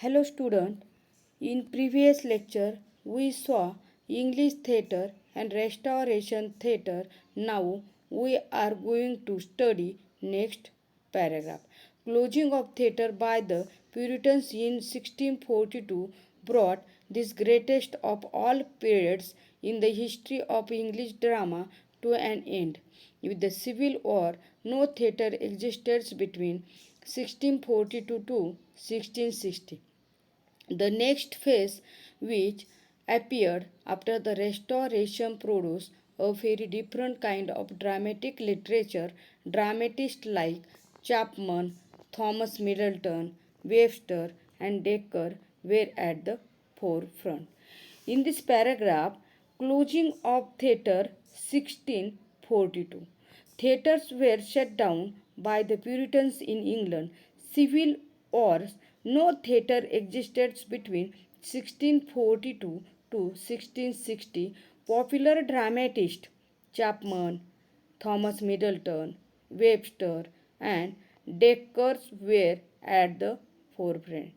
Hello student, in previous lecture we saw English theatre and restoration theatre. Now we are going to study next paragraph. Closing of theatre by the Puritans in 1642 brought this greatest of all periods in the history of English drama to an end. With the Civil War, no theatre existed between 1642 to 1660. The next phase, which appeared after the Restoration, produced a very different kind of dramatic literature. Dramatists like Chapman, Thomas Middleton, Webster, and Dekker were at the forefront. In this paragraph, closing of theatre 1642. Theatres were shut down by the Puritans in England. Civil wars. No theatre existed between 1642 to 1660. Popular dramatists Chapman, Thomas Middleton, Webster, and Dekker were at the forefront.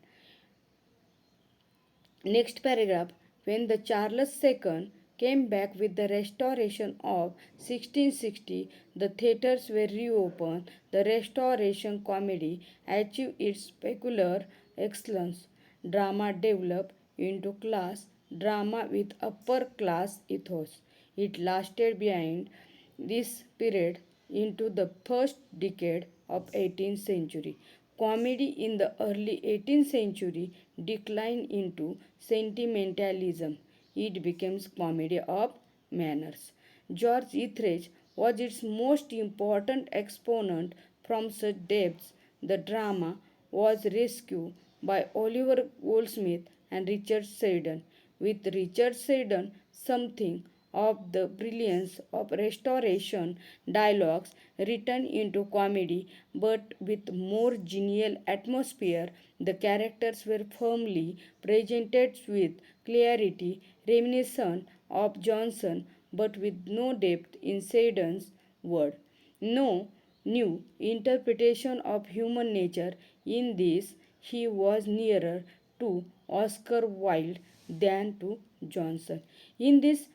Next paragraph. When the Charles II came back with the restoration of 1660, the theatres were reopened. The restoration comedy achieved its peculiar excellence. Drama developed into class drama with upper class ethos. It lasted behind this period into the first decade of 18th century. Comedy in the early 18th century declined into sentimentalism. It became comedy of manners. George Etheridge was its most important exponent. From such depths. The drama was rescued by Oliver Goldsmith and Richard Sheridan. With Richard Sheridan, something of the brilliance of Restoration dialogues written into comedy, but with more genial atmosphere. The characters were firmly presented with clarity, reminiscent of Johnson, but with no depth in Sheridan's word. No new interpretation of human nature. In this, he was nearer to Oscar Wilde than to Johnson. In this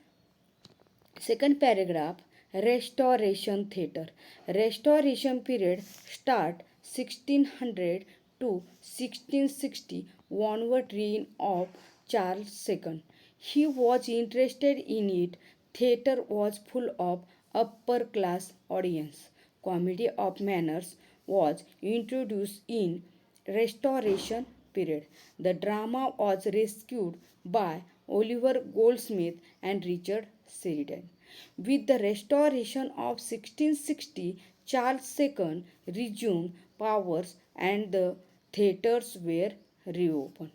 second paragraph, Restoration Theatre. Restoration period start 1600 to 1660, onward reign of Charles II. He was interested in it. Theatre was full of upper class audience. Comedy of manners was introduced in Restoration period. The drama was rescued by Oliver Goldsmith and Richard Sheridan. With the restoration of 1660, Charles II resumed powers and the theatres were reopened.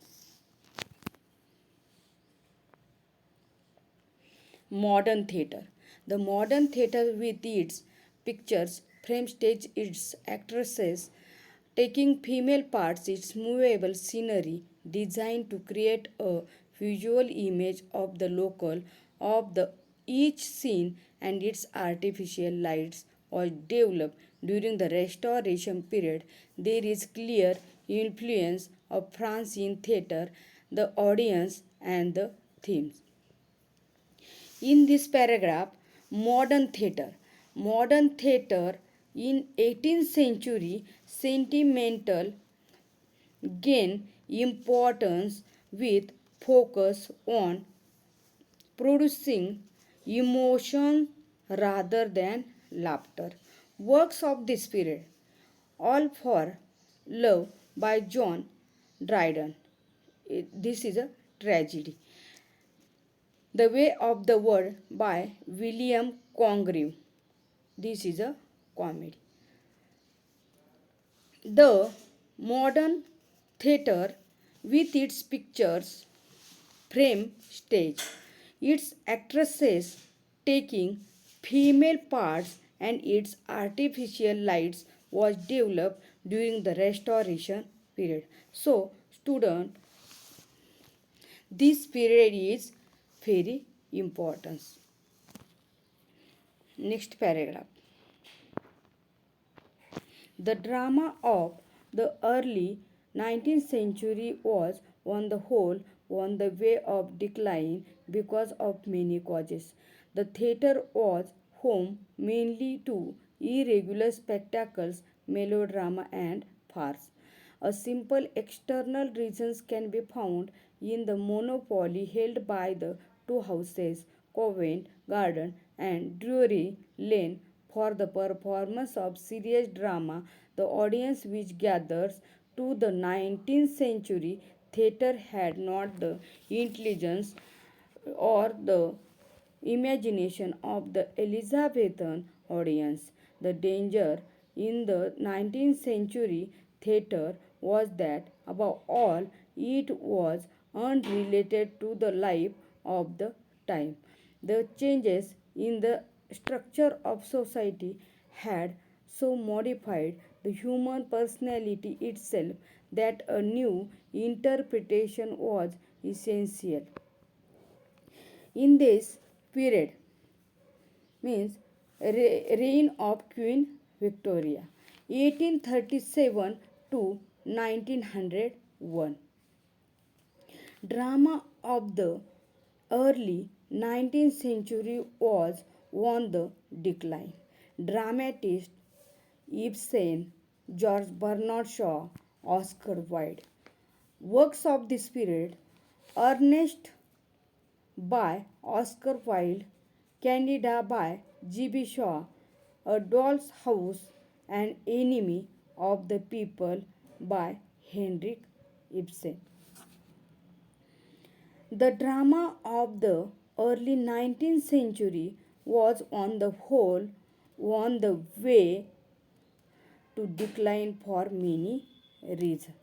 Modern theatre. The modern theatre, with its pictures, frame stage, its actresses taking female parts, its movable scenery designed to create a visual image of the local of the each scene, and its artificial lights was developed during the restoration period. There is clear influence of France in theatre, the audience and the themes. In this paragraph, modern theatre. Modern theatre in 18th century sentimental gain importance with focus on producing emotion rather than laughter. Works of this period: All for Love by John Dryden. This is a tragedy. The Way of the World by William Congreve. This is a comedy. The modern theatre, with its pictures, frame stage, its actresses taking female parts, and its artificial lights, was developed during the restoration period. So, student, this period is very important. Next paragraph. The drama of the early 19th century was, on the whole, on the way of decline because of many causes. The theatre was home mainly to irregular spectacles, melodrama, and farce. A simple external reasons can be found in the monopoly held by the two houses, Covent Garden and Drury Lane, for the performance of serious drama. The audience which gathers to the 19th century theatre had not the intelligence or the imagination of the Elizabethan audience. The danger in the 19th century theatre was that, above all, it was unrelated to the life of the time. The changes in the structure of society had so modified the human personality itself that a new interpretation was essential. In this period, means reign of Queen Victoria, 1837 to 1901. Drama of the early 19th century was on the decline. Dramatists Ibsen, George Bernard Shaw, Oscar Wilde. Works of this period: Ernest by Oscar Wilde, Candida by G.B. Shaw, A Doll's House, An Enemy of the People by Henrik Ibsen. The drama of the early 19th century was on the whole on the way to decline for many reasons.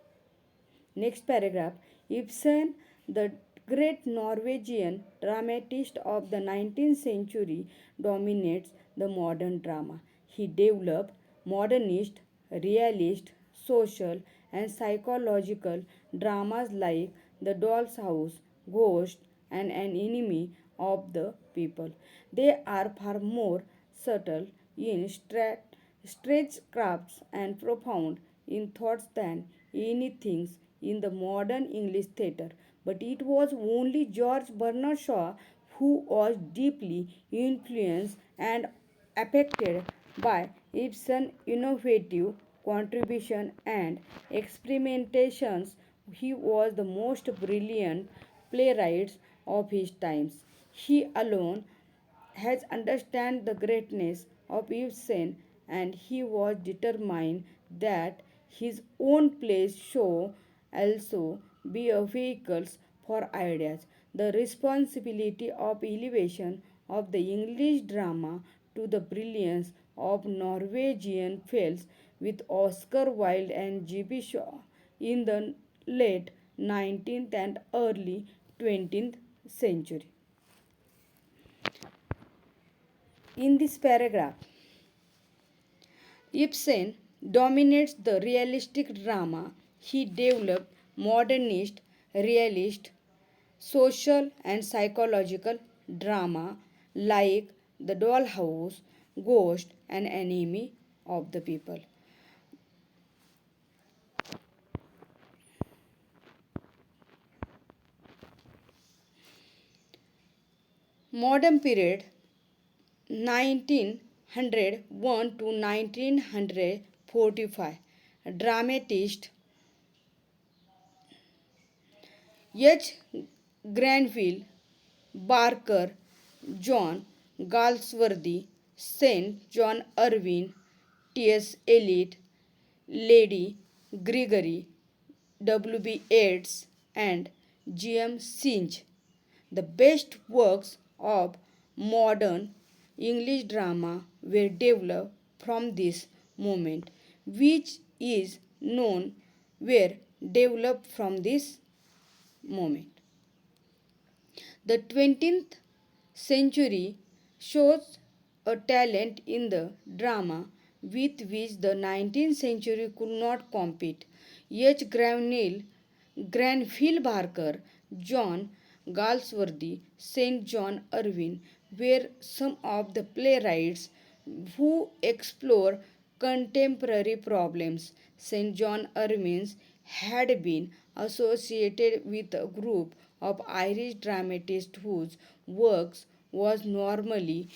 Next paragraph: Ibsen, the great Norwegian dramatist of the 19th century, dominates the modern drama. He developed modernist, realist, social, and psychological dramas like The Doll's House, Ghost, and An Enemy of the People. They are far more subtle in stretchcrafts and profound in thoughts than anything in the modern English theatre. But it was only George Bernard Shaw who was deeply influenced and affected by Ibsen's innovative contribution and experimentations. He was the most brilliant playwright of his times. He alone has understand the greatness of Ibsen, and he was determined that his own plays should also be a vehicle for ideas. The responsibility of elevation of the English drama to the brilliance of Norwegian films with Oscar Wilde and G.B. Shaw in the late 19th and early 20th century. In this paragraph, Ibsen dominates the realistic drama. He developed modernist, realist, social, and psychological drama like The Dollhouse, Ghost, and Enemy of the People. Modern period 1901 to 1945. Dramatist H. Granville Barker, John Galsworthy, St. John Irving, T.S. Eliot, Lady Gregory, W.B. Yeats, and G.M. Singe. The best works of modern English drama were developed from this moment, which is known were developed from this moment. The 20th century shows a talent in the drama with which the 19th century could not compete. H. Granville Barker, John Galsworthy, St. John Irving were some of the playwrights who explore contemporary problems. St. John Irving's had been associated with a group of Irish dramatists whose works was normally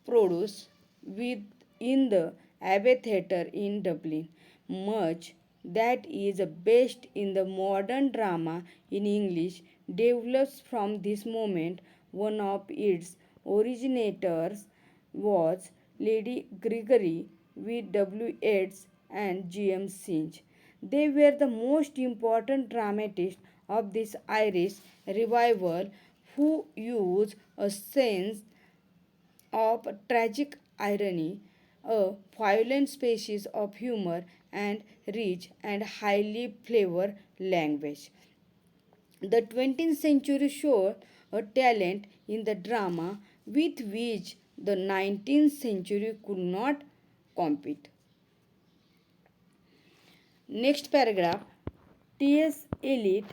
produced within the Abbey Theatre in Dublin. Much that is best in the modern drama in English develops from this moment. One of its originators was Lady Gregory with W. Yeats and G. M. Singe. They were the most important dramatists of this Irish revival who used a sense of tragic irony, a violent species of humor, and rich and highly flavored language. The 20th century showed a talent in the drama with which the 19th century could not compete. Next paragraph. T.S. Eliot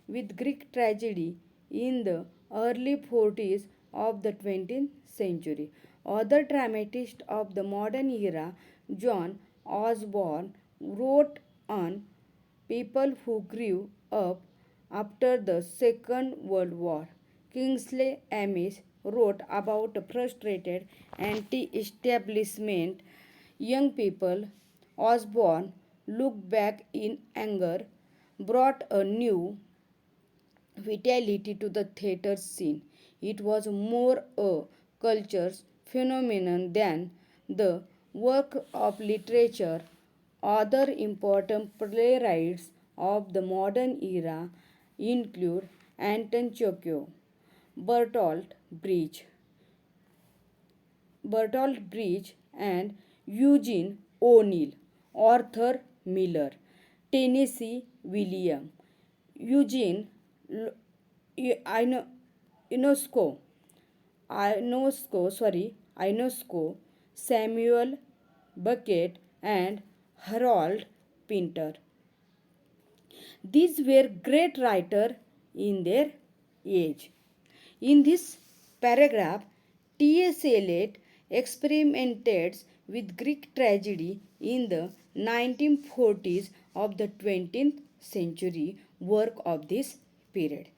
with Greek tragedy in the early 40s of the 20th century. Other dramatists of the modern era, John Osborne, wrote on people who grew up after the Second World War. Kingsley Amis wrote about frustrated anti establishment young people. Osborne looked back in anger, brought a new vitality to the theatre scene. It was more a cultural phenomenon than the work of literature. Other important playwrights of the modern era include Anton Chekhov, Bertolt Brecht, and Eugene O'Neill, Arthur Miller, Tennessee William, Eugene Ionesco, Ionesco, Samuel Beckett, and Harold Pinter. These were great writers in their age. In this paragraph, T.S. Eliot experimented with Greek tragedy in the 1940s of the 20th century, work of this period.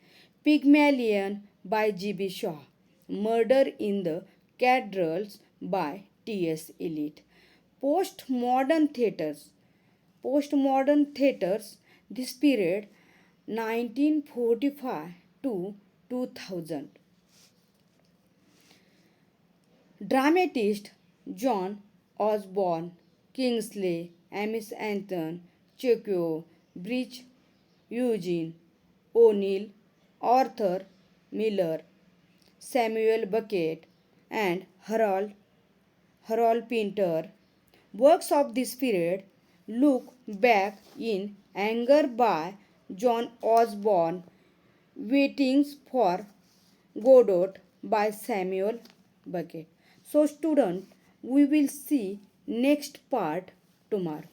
Pygmalion by G.B. Shaw, Murder in the Cathedrals by T.S. Eliot. Postmodern theatres. Postmodern theatres, this period 1945 to 2000. Dramatist John Osborne, Kingsley, Amis Anton, Chekhov, Brecht, Eugene O'Neill, Arthur Miller, Samuel Beckett, and Harold Pinter. Works of this period look back in anger by John Osborne, Waiting for Godot by Samuel Beckett. So, student, we will see next part tomorrow.